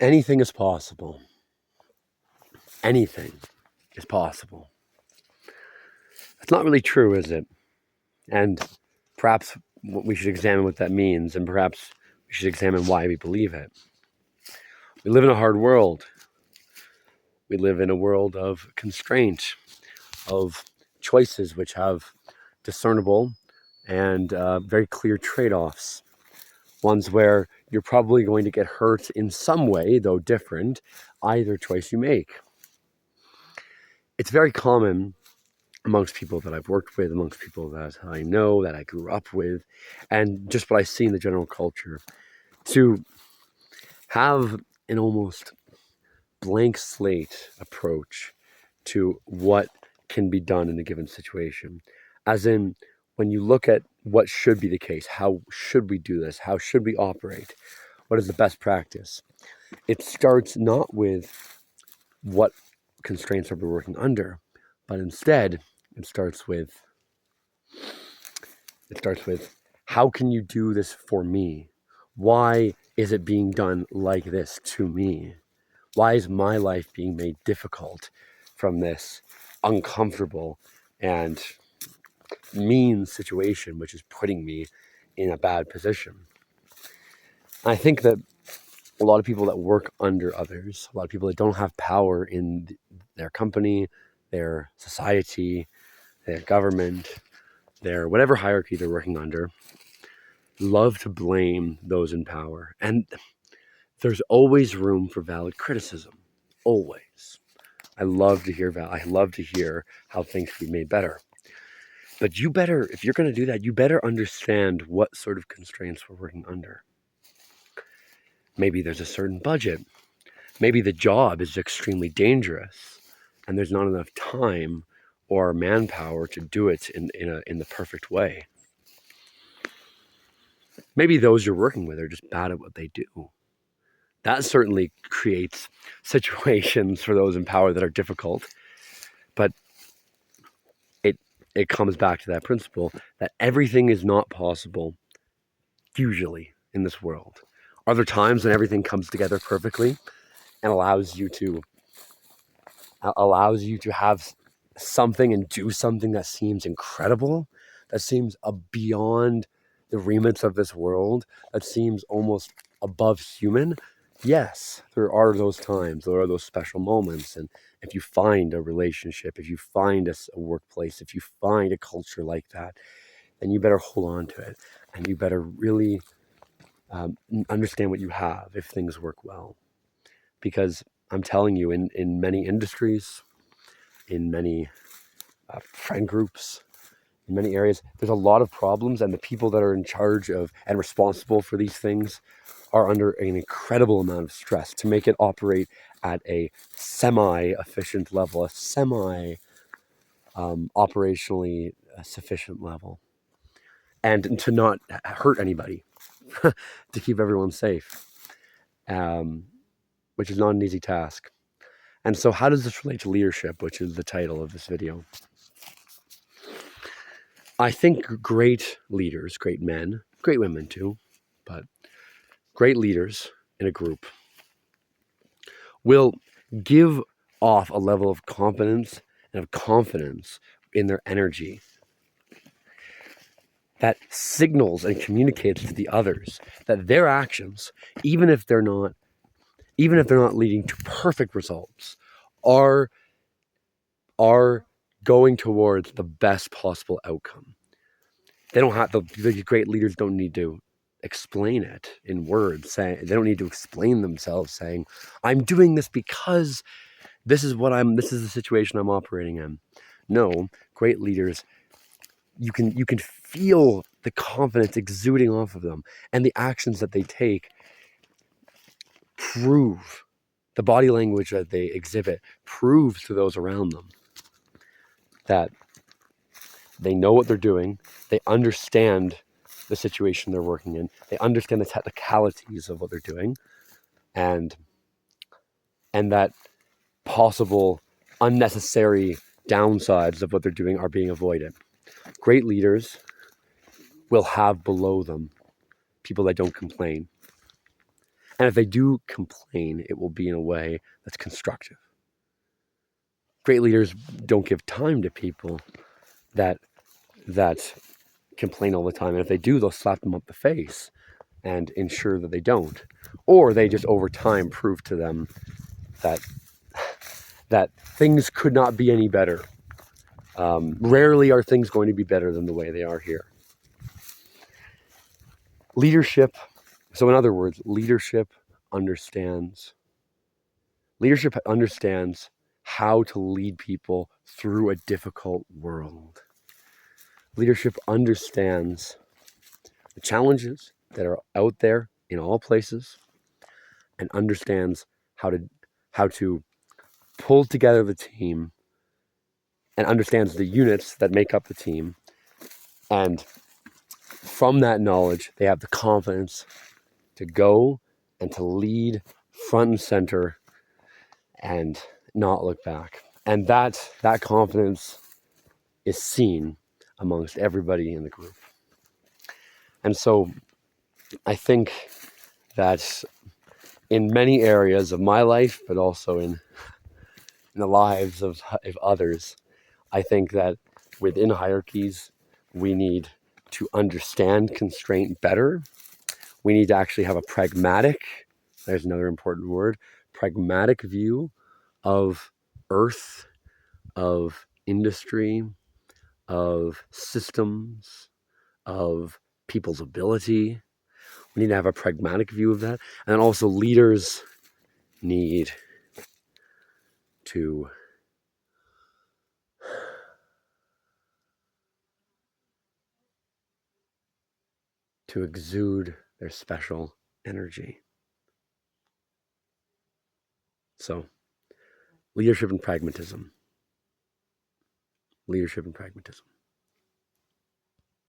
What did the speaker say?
Anything is possible. Anything is possible. That's not really true, is it? And perhaps we should examine what that means, and perhaps we should examine why we believe it. We live in a hard world. We live in a world of constraint, of choices which have discernible and very clear trade-offs. Ones where you're probably going to get hurt in some way, though different, either choice you make. It's very common amongst people that I've worked with, amongst people that I know, that I grew up with, and just what I see in the general culture, to have an almost blank slate approach to what can be done in a given situation. As in, when you look at what should be the case, how should we do this? How should we operate? What is the best practice? It starts not with what constraints are we working under, but instead it starts with how can you do this for me? Why is it being done like this to me? Why is my life being made difficult from this uncomfortable and mean situation, which is putting me in a bad position? I think that a lot of people that work under others, a lot of people that don't have power in their company, their society, their government, their whatever hierarchy they're working under, love to blame those in power. And there's always room for valid criticism. Always. I love to hear how things can be made better. But you better, if you're going to do that, you better understand what sort of constraints we're working under. Maybe there's a certain budget. Maybe the job is extremely dangerous and there's not enough time or manpower to do it in the perfect way. Maybe those you're working with are just bad at what they do. That certainly creates situations for those in power that are difficult. But it comes back to that principle that everything is not possible, usually, in this world. Are there times when everything comes together perfectly and allows you to have something and do something that seems incredible, that seems beyond the remits of this world, that seems almost above human? Yes, there are those times, there are those special moments. And if you find a relationship, if you find a workplace, if you find a culture like that, then you better hold on to it. And you better really understand what you have if things work well. Because I'm telling you, in many industries, in many friend groups, in many areas, there's a lot of problems, and the people that are in charge of and responsible for these things are under an incredible amount of stress to make it operate at a semi-efficient level, a operationally sufficient level, and to not hurt anybody, to keep everyone safe, which is not an easy task. And so how does this relate to leadership, which is the title of this video? I think great leaders, great men, great women too, but great leaders in a group will give off a level of competence and of confidence in their energy that signals and communicates to the others that their actions, even if they're not leading to perfect results, are going towards the best possible outcome. They don't have the great leaders don't need to explain it in words. They don't need to explain themselves saying, I'm doing this because this is the situation I'm operating in. No, great leaders, you can feel the confidence exuding off of them, and the actions that they take prove, the body language that they exhibit proves to those around them that they know what they're doing, they understand the situation they're working in, they understand the technicalities of what they're doing, and that possible unnecessary downsides of what they're doing are being avoided. Great leaders will have below them people that don't complain. And if they do complain, it will be in a way that's constructive. Great leaders don't give time to people that complain all the time. And if they do, they'll slap them up the face and ensure that they don't. Or they just over time prove to them that things could not be any better. Rarely are things going to be better than the way they are here. Leadership. So in other words, leadership understands how to lead people through a difficult world. Leadership understands the challenges that are out there in all places and understands how to pull together the team and understands the units that make up the team. And from that knowledge, they have the confidence to go and to lead front and center and not look back. And that confidence is seen amongst everybody in the group. And so I think that in many areas of my life, but also in the lives of others, I think that within hierarchies, we need to understand constraint better. We need to actually have a pragmatic, there's another important word, pragmatic view of earth, of industry, of systems, of people's ability. We need to have a pragmatic view of that. And then also leaders need to exude their special energy. So, leadership and pragmatism. Leadership and pragmatism.